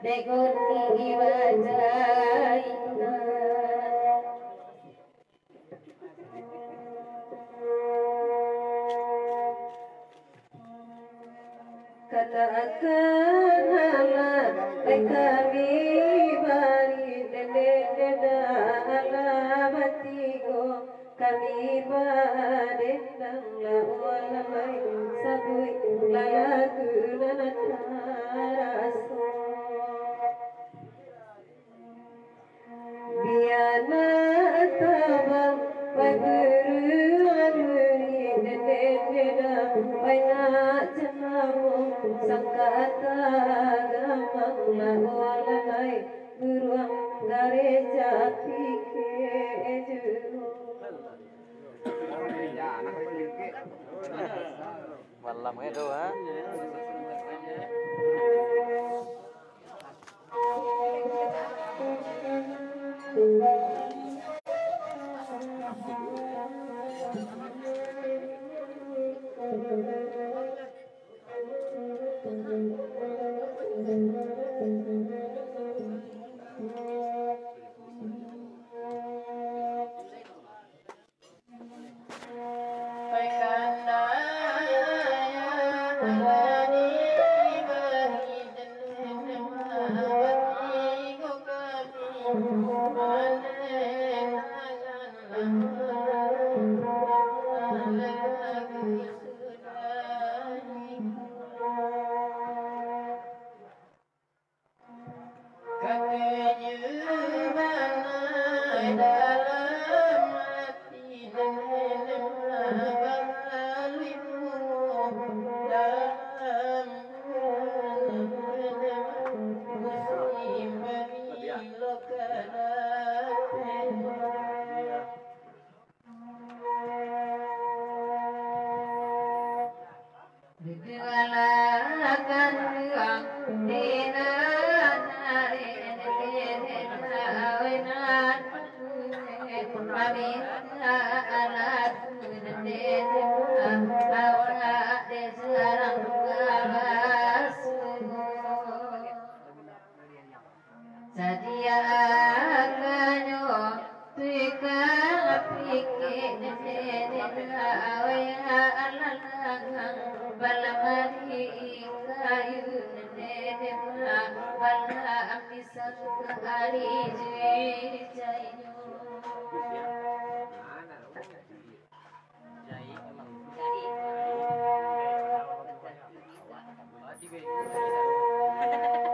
Degoni wajaina katakanlah kami bari dendena alabatigo kami badendang lawalamai sabui lalagu nanataraso biana tabang baguru aluri dendena baina janamu sangkata gamang lawalamai beruang gareja pikeju malam itu ha.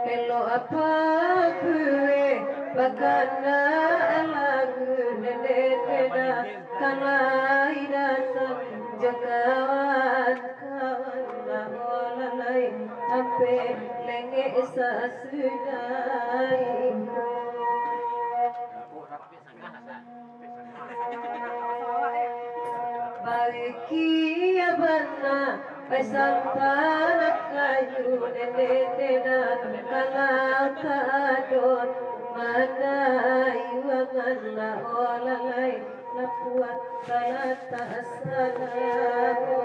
Hello apa gue bakana lagu dendena kalai datang jakawan kawan olalai sampai lenge sasudai bagi abana Paisantana kayu dendena kalata adon mana iwangan la olalai lapuan kalata asalamu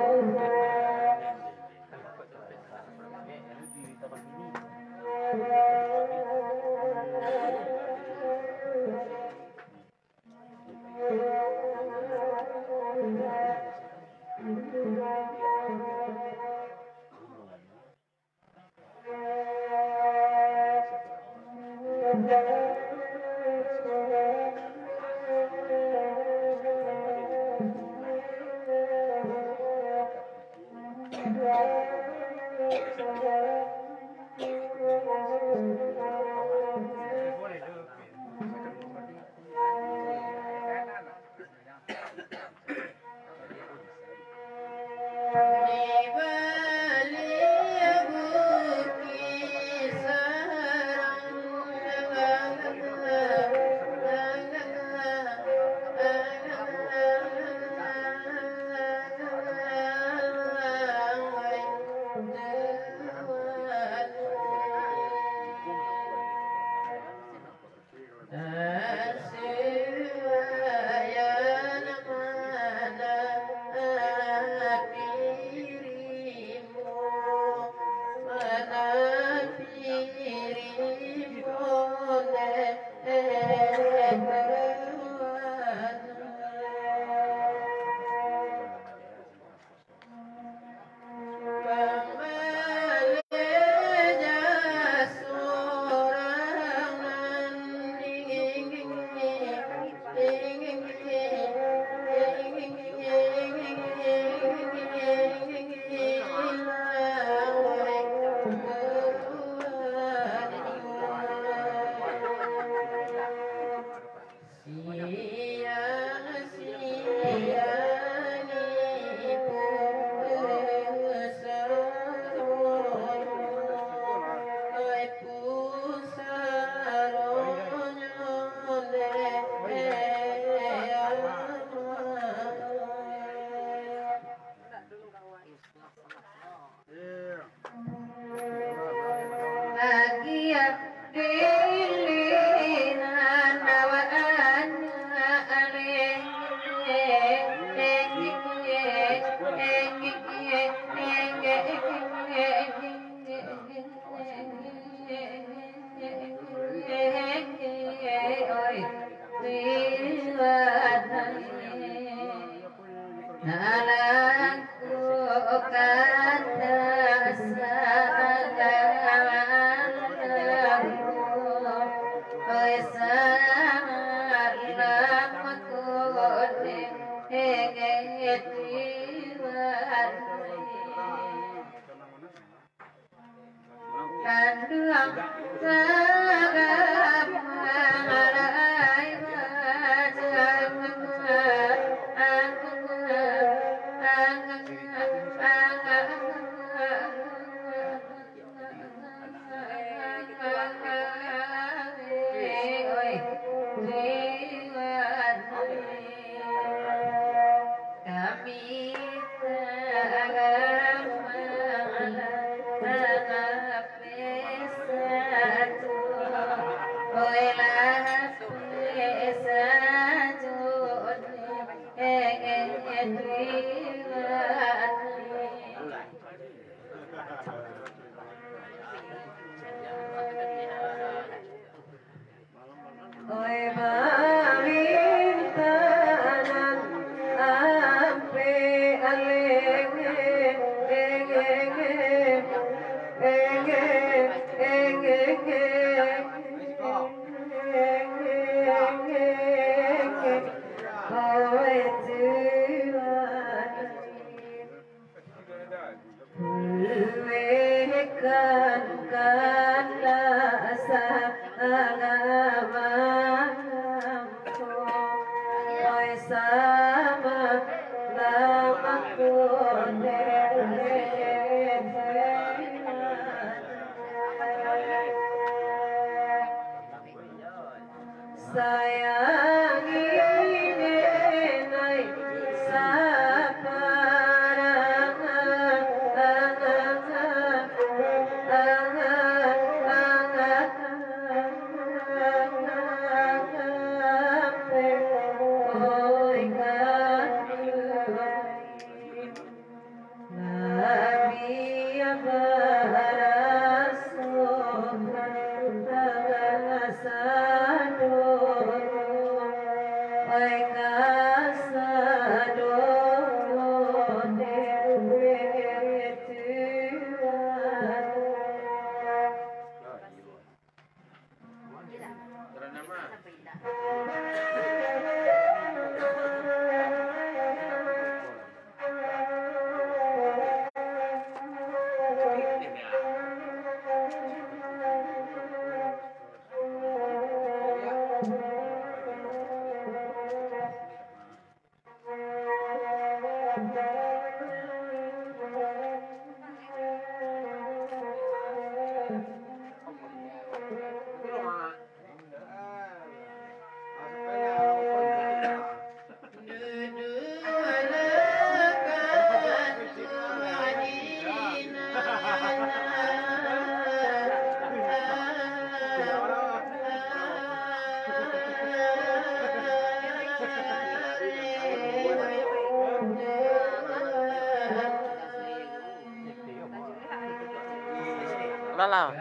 Lala,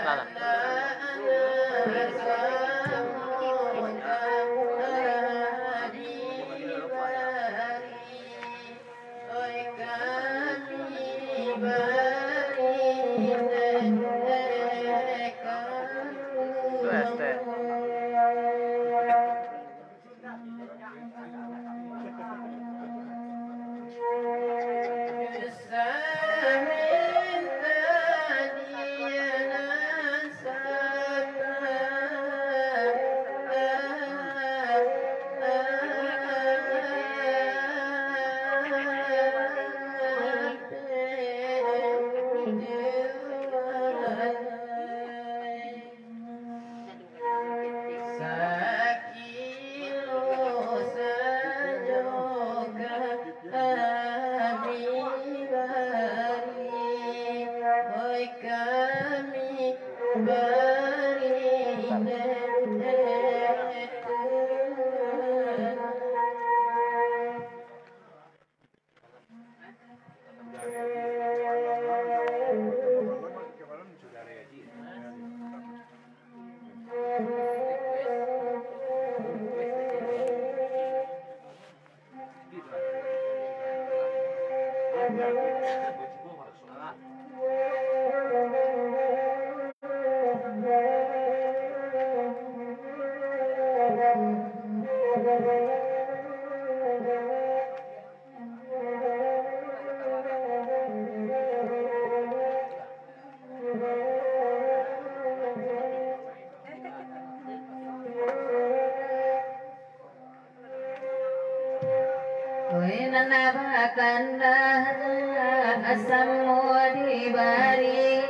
lala. Kanda asammu di bari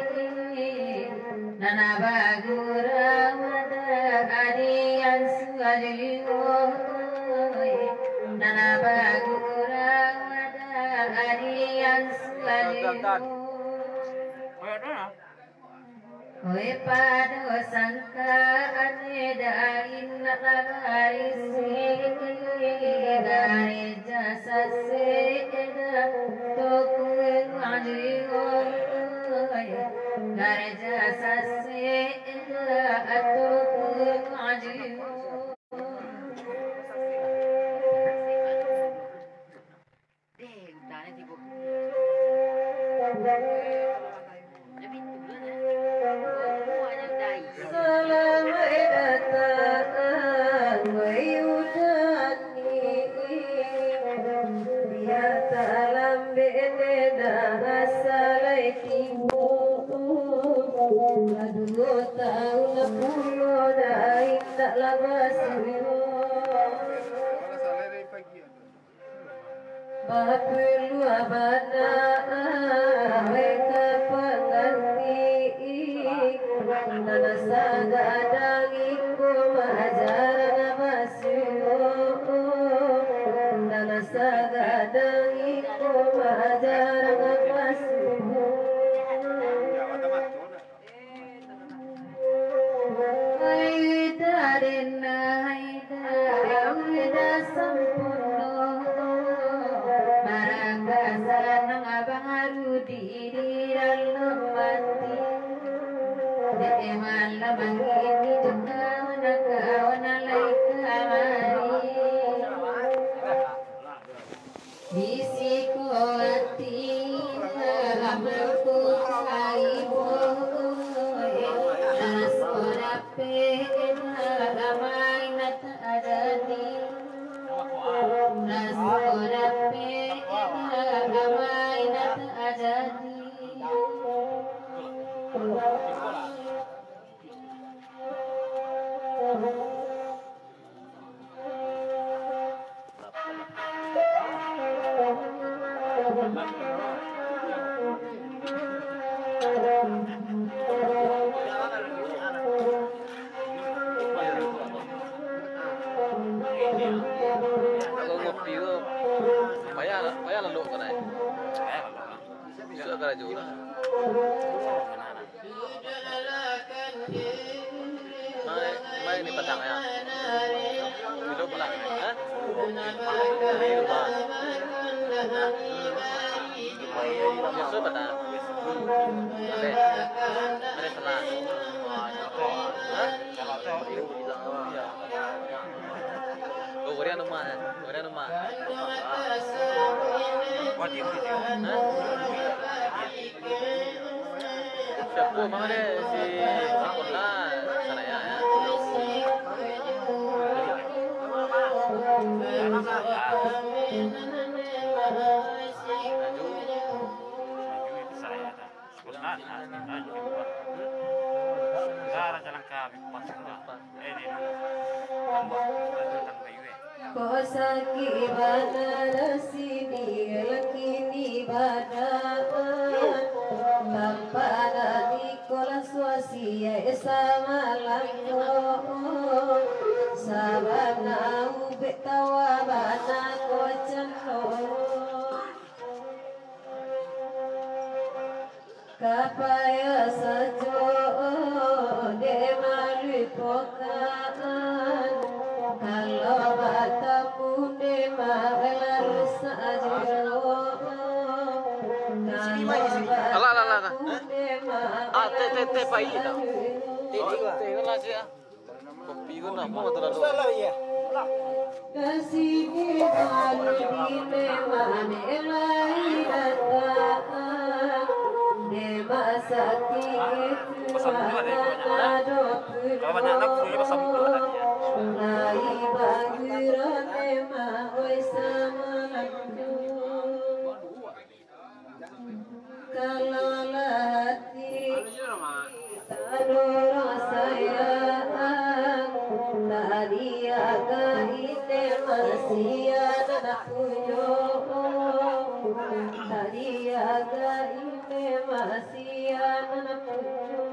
nana bagura wada adian sualiyo nana bagura wada adian sualiyo Oi pado sangka ane dain lagarisi gareja saseda tokul aliyo gareja saseda tokul aliyo Kapaya sajo melupakan kalau bertemu malah saja Alah, alah, alah. Ah, teh pahit dah. Teh kan lah sih. Kopi kan apa terlalu. kasih malu di mana datang de masa itu ada Lai bagira tema oi sama kalau hati adora sayang tadi agak ini masih ada punya tadi agak ini masih ada punya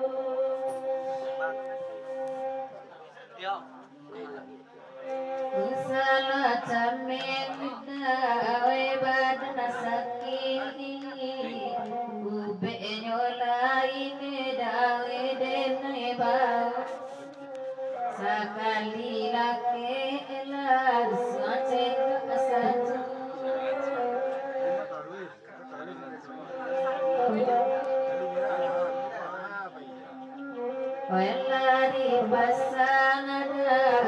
Salah camen dawe badan sakini ube nyolain dawe dene bau sakali lake elar sacet asaju Welari pasangan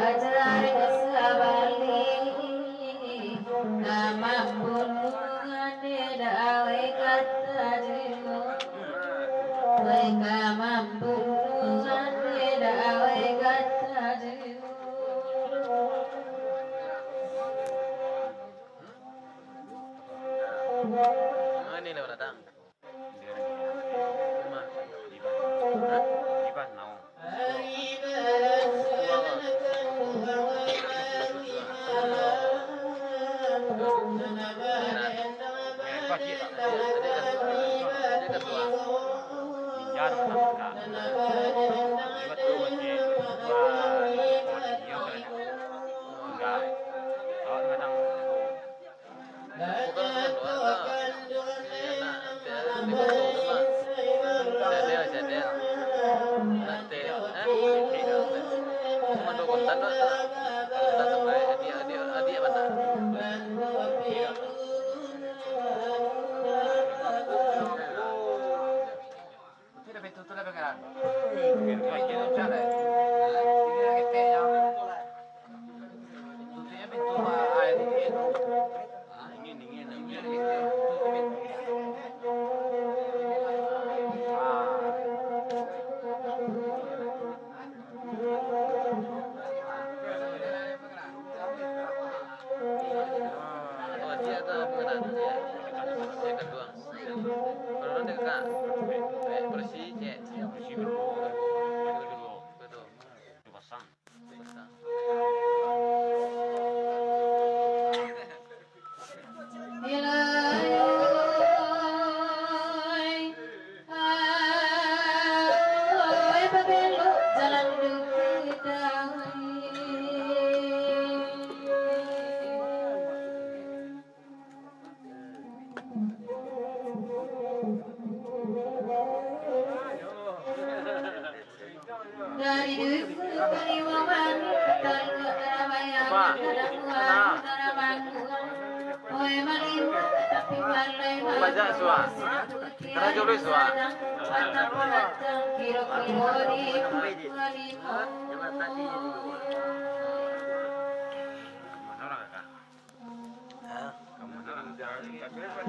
ajar kesabali nama bunungan dawe kata jiwa mereka mambungan dawe kata jiwa Ini lewat datang. Baca suah. Karena jauh suah.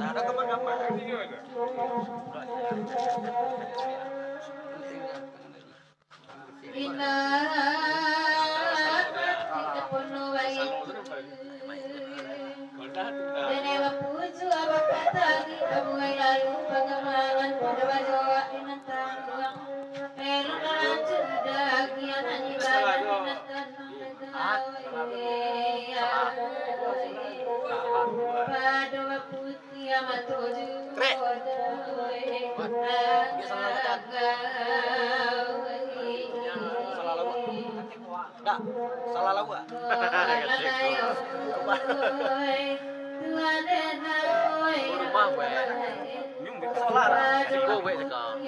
Ada kapan-kapan. Salah lawa. Rumah gue. Salah. Gue sekarang.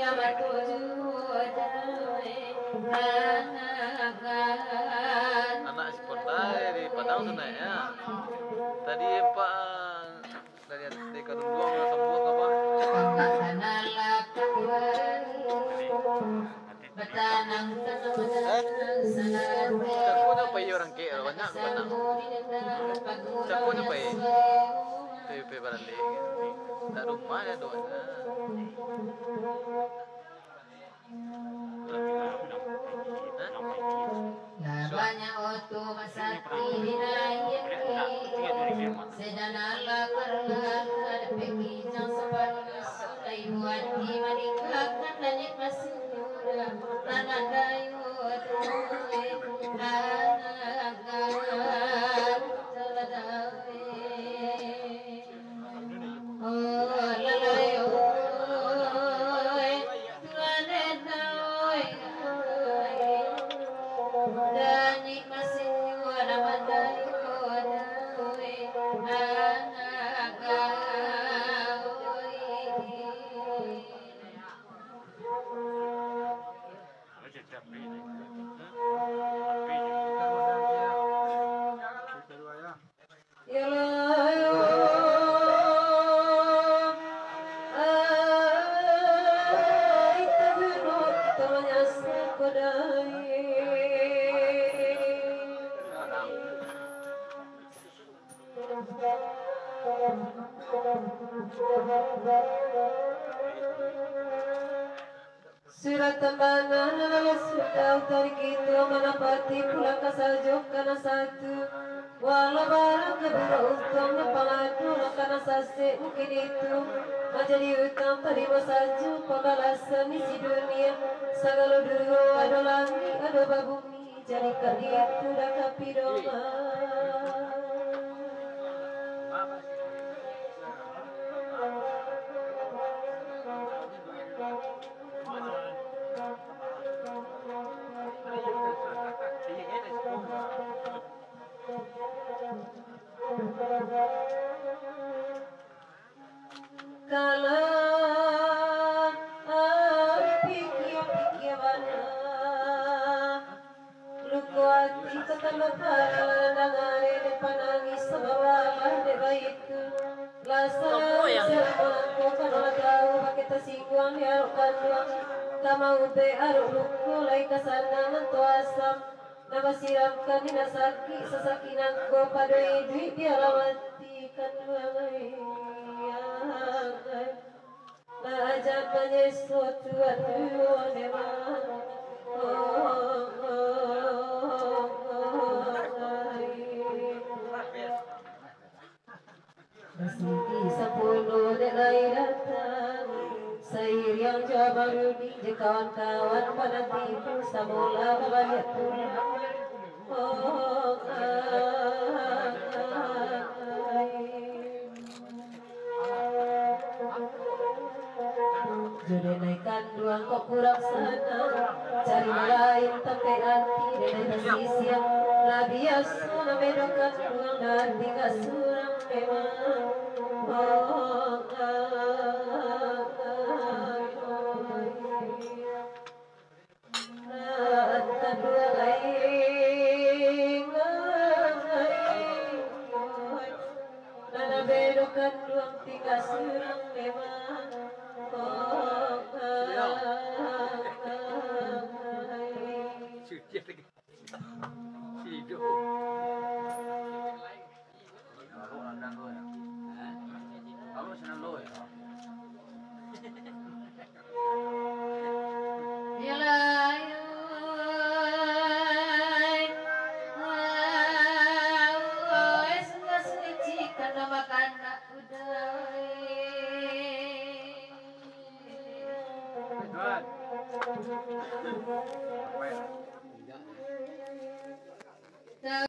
naik ya. Tadi Pak dari kadung doang langsung buang apa? Cakunya pai orang kaya banyak banyak. Cakunya pai. PP barangkali. Tak rumah ya doang. Banyak oto masakti dinayang sedanala karlan ada pekijang sepanas sulai buat di manikakan langit masih muda nanadayo tuwe anagan taladawe oh lalayo Dani masih wala madayo dawe Surat tambahan sudah tarik itu menapati pulang ke sajuk karena satu walau barang keburu utang pengadu karena sase mungkin itu menjadi utang terima saja pembalasan isi dunia segala dulu ada langit ada babumi jadikan itu dah kapidoma. Kalau pikir mana luku hati ketemu pandangan depan nangis sebawa deba itu lasan serbu kalau tahu pakai tersinggung diarukkan doang kama ube aruk luku lai kesana mentuasam nama siramkan dinasaki sesakinan ko padoi duit dialamatikan wangai na ajak menyesuatu atuan eman Bersinti 10 delai datang Sair yang jabaru di kawan-kawan pada tipu Samola banyak pulang Jodoh naikkan duang kok kurang sana Cari lain tapi hati dan tersisi yang labias Namedokan duang nanti kasurang memang Antara duang aing Nana bedokan duang tinggal surang memang Tuan.